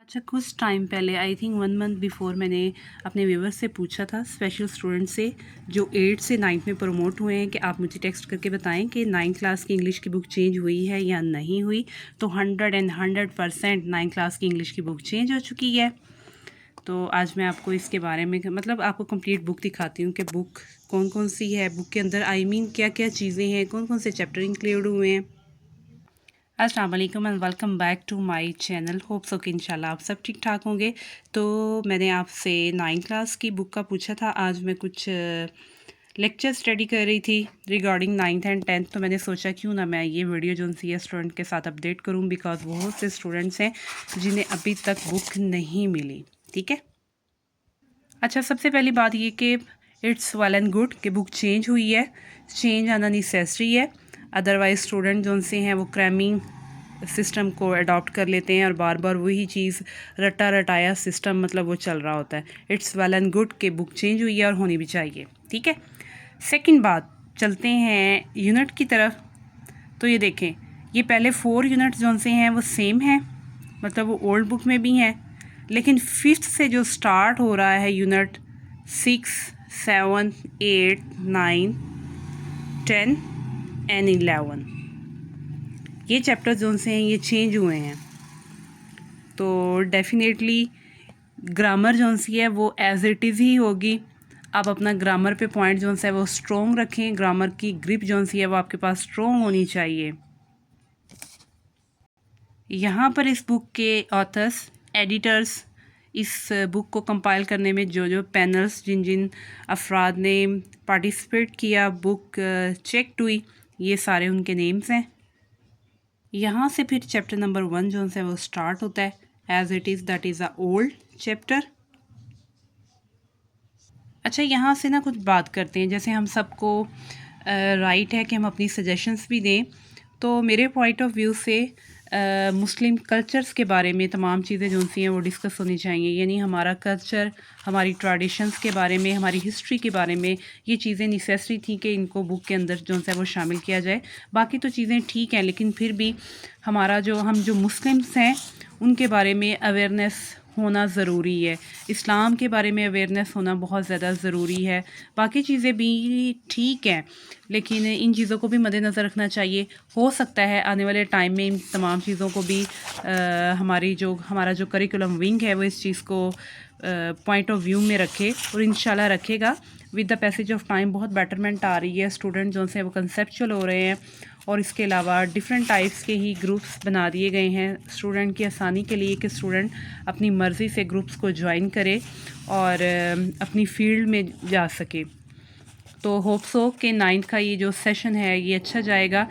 अच्छा, कुछ टाइम पहले आई थिंक 1 मंथ बिफ़ोर मैंने अपने व्यूअर्स से पूछा था, स्पेशल स्टूडेंट से जो 8 से 9th में प्रमोट हुए हैं, कि आप मुझे टेक्स्ट करके बताएं कि 9th क्लास की इंग्लिश की बुक चेंज हुई है या नहीं हुई। तो 100% 9th क्लास की इंग्लिश की बुक चेंज हो चुकी है। तो आज मैं आपको इसके बारे में मतलब आपको कंप्लीट बुक दिखाती हूँ कि बुक कौन कौन सी है, बुक के अंदर क्या क्या चीज़ें हैं, कौन कौन से चैप्टर इंक्लूड हुए हैं। अस्सलाम वालेकुम and welcome back to my channel. Hope so कि इंशाल्लाह आप सब ठीक ठाक होंगे। तो मैंने आपसे 9th क्लास की बुक का पूछा था। आज मैं कुछ लेक्चर स्टडी कर रही थी रिगार्डिंग 9th एंड 10th। तो मैंने सोचा क्यों ना मैं ये वीडियो जो सी स्टूडेंट के साथ अपडेट करूं, बिकॉज बहुत से स्टूडेंट्स हैं जिन्हें अभी तक बुक नहीं मिली। ठीक है। अच्छा, सबसे पहली बात ये कि इट्स वेल एंड गुड कि बुक चेंज हुई है। चेंज आना नेसेसरी है, अदरवाइज़ स्टूडेंट जो से हैं वो क्रैमिंग सिस्टम को अडॉप्ट कर लेते हैं और बार बार वही चीज़ रटा रटाया सिस्टम मतलब वो चल रहा होता है। इट्स वेल एंड गुड कि बुक चेंज हुई है और होनी भी चाहिए। ठीक है। सेकंड बात, चलते हैं यूनिट की तरफ। तो ये देखें, ये पहले 4 यूनिट जो से हैं वो सेम हैं, मतलब वो ओल्ड बुक में भी हैं, लेकिन 5th से जो स्टार्ट हो रहा है यूनिट 6, 7, 8, 9, 10 एंड 11, ये चैप्टर जो से हैं ये चेंज हुए हैं। तो डेफिनेटली ग्रामर जो सी है वो एज इट इज़ ही होगी। आप अपना ग्रामर पे पॉइंट जो है वो स्ट्रॉन्ग रखें। ग्रामर की ग्रिप जो सी है वो आपके पास स्ट्रॉन्ग होनी चाहिए। यहाँ पर इस बुक के ऑथर्स, एडिटर्स, इस बुक को कंपाइल करने में जो पैनल्स, जिन जिन अफराद ने पार्टिसिपेट किया, बुक चेक हुई, ये सारे उनके नेम्स हैं। यहाँ से फिर चैप्टर नंबर 1 जो है वो स्टार्ट होता है as it is, that is a old chapter. अच्छा, यहाँ से ना कुछ बात करते हैं। जैसे हम सबको राइट है कि हम अपनी सजेशंस भी दें, तो मेरे पॉइंट ऑफ व्यू से मुस्लिम कल्चर्स के बारे में तमाम चीज़ें जो सी हैं वो डिस्कस होनी चाहिए। यानी हमारा कल्चर, हमारी ट्रेडिशंस के बारे में, हमारी हिस्ट्री के बारे में, ये चीज़ें नेसेसरी थी कि इनको बुक के अंदर जो है वो शामिल किया जाए। बाकी तो चीज़ें ठीक हैं, लेकिन फिर भी हमारा हम जो मुस्लिम्स हैं उनके बारे में अवेयरनेस होना ज़रूरी है। इस्लाम के बारे में अवेयरनेस होना बहुत ज़्यादा ज़रूरी है। बाकी चीज़ें भी ठीक हैं, लेकिन इन चीज़ों को भी मद्देनज़र रखना चाहिए। हो सकता है आने वाले टाइम में इन तमाम चीज़ों को भी हमारा जो करिकुलम विंग है वो इस चीज़ को पॉइंट ऑफ व्यू में रखे, और इंशाल्लाह रखेगा। With the passage of time बहुत बेटरमेंट आ रही है। स्टूडेंट जो से वो कंसेप्चुअल हो रहे हैं, और इसके अलावा डिफरेंट टाइप्स के ही ग्रुप्स बना दिए गए हैं स्टूडेंट की आसानी के लिए, कि स्टूडेंट अपनी मर्ज़ी से ग्रुप्स को ज्वाइन करे और अपनी फील्ड में जा सके। तो होप सो कि 9th का ये जो सेशन है ये अच्छा जाएगा।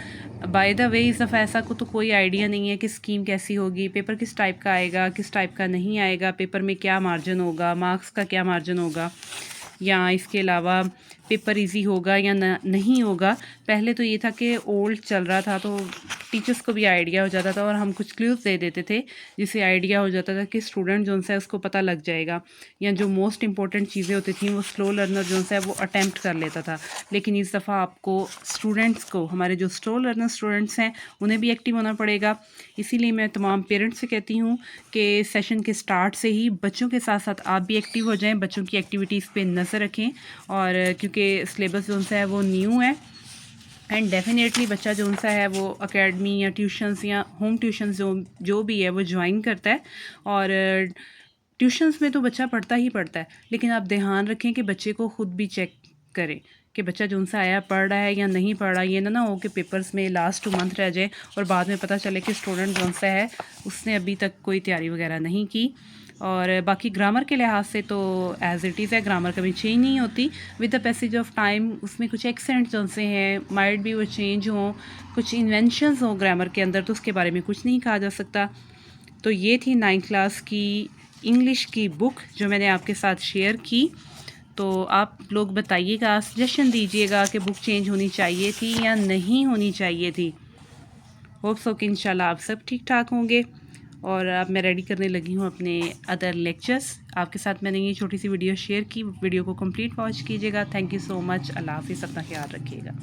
बाय द वे, इस दफ़ा ऐसा को तो कोई आइडिया नहीं है कि स्कीम कैसी होगी, पेपर किस टाइप का आएगा, किस टाइप का नहीं आएगा, पेपर में क्या मार्जिन होगा, मार्क्स का क्या मार्जिन होगा, या इसके अलावा पेपर इजी होगा या नहीं होगा। पहले तो ये था कि ओल्ड चल रहा था तो टीचर्स को भी आइडिया हो जाता था और हम कुछ क्लूज़ दे देते थे जिससे आइडिया हो जाता था कि स्टूडेंट जो है उसको पता लग जाएगा, या जो मोस्ट इंपॉर्टेंट चीज़ें होती थी वो स्लो लर्नर जो है वो अटैम्प्ट कर लेता था। लेकिन इस दफ़ा आपको स्टूडेंट्स को, हमारे जो स्लो लर्नर स्टूडेंट्स हैं उन्हें भी एक्टिव होना पड़ेगा। इसीलिए मैं तमाम पेरेंट्स से कहती हूँ कि सेशन के स्टार्ट से ही बच्चों के साथ साथ आप भी एक्टिव हो जाएँ, बच्चों की एक्टिविटीज़ पे नज़र रखें। और क्योंकि सिलेबस जो है वो न्यू है, एंड डेफिनेटली बच्चा जो सा है वो एकेडमी या ट्यूशन्स या होम ट्यूशन्स जो भी है वो ज्वाइन करता है। और ट्यूशन्स में तो बच्चा पढ़ता ही पढ़ता है, लेकिन आप ध्यान रखें कि बच्चे को ख़ुद भी चेक करें कि बच्चा जो सा आया पढ़ रहा है या नहीं पढ़ रहा। ये ना हो कि पेपर्स में लास्ट 2 मंथ रह जाए और बाद में पता चले कि स्टूडेंट जो सा है उसने अभी तक कोई तैयारी वगैरह नहीं की। और बाकी ग्रामर के लिहाज से तो एज़ इट इज़ है, ग्रामर कभी चेंज नहीं होती। With the passage of time उसमें कुछ एक्सेंट जो से हैं माइट भी वो चेंज हों, कुछ इन्वेंशंस हों ग्रामर के अंदर, तो उसके बारे में कुछ नहीं कहा जा सकता। तो ये थी 9th क्लास की इंग्लिश की बुक जो मैंने आपके साथ शेयर की। तो आप लोग बताइएगा, सजेशन दीजिएगा कि बुक चेंज होनी चाहिए थी या नहीं होनी चाहिए थी। होप सो कि इंशाल्लाह आप सब ठीक ठाक होंगे। और अब मैं रेडी करने लगी हूँ अपने अदर लेक्चर्स। आपके साथ मैंने ये छोटी सी वीडियो शेयर की, वीडियो को कंप्लीट वॉच कीजिएगा। Thank you so much. अल्लाह हाफिज़, अपना ख्याल रखिएगा।